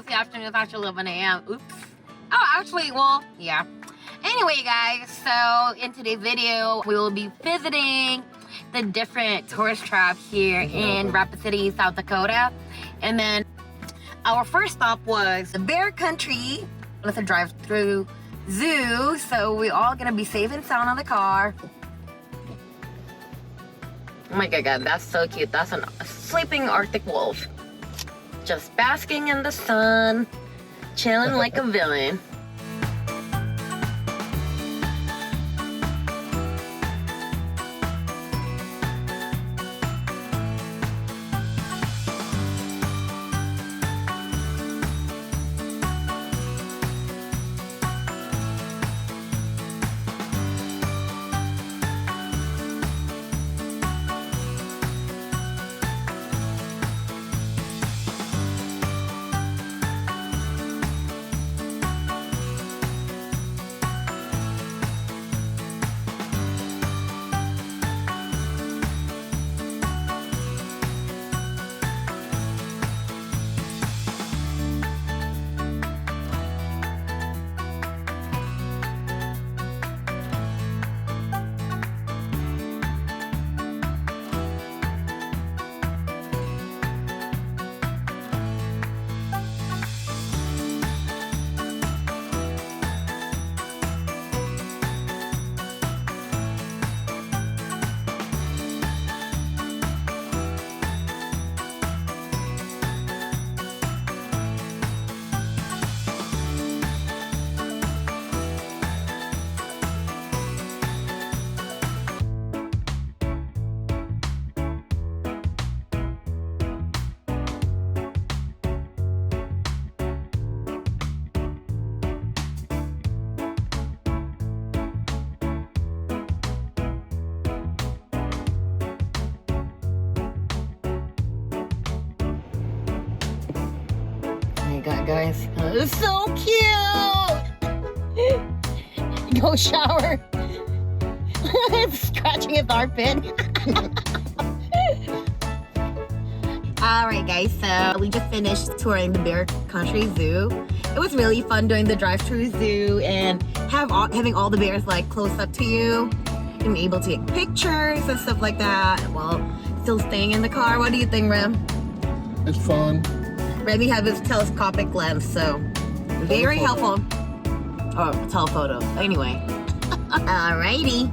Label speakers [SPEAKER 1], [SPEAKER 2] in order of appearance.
[SPEAKER 1] it's the afternoon. It's actually 11 a.m. Oops. Oh, actually, well, yeah. Anyway, guys, so in today's video, we will be visiting the different tourist traps here in Rapid City, South Dakota. And then our first stop was the Bear Country. It's a drive-through zoo, so we're all gonna be safe and sound in the car. Oh my god, that's so cute. That's a sleeping Arctic wolf. Just basking in the sun, chilling like a villain. God, guys, it's so cute. Go shower. It's scratching its armpit. All right, guys, so we just finished touring the Bear Country Zoo. It was really fun doing the drive-through zoo and having all the bears like close up to you and able to take pictures and stuff like that while still staying in the car. What do you think, Rem?
[SPEAKER 2] It's fun.
[SPEAKER 1] Remy has his telescopic lens, so very helpful. Oh, telephoto. Anyway. Alrighty.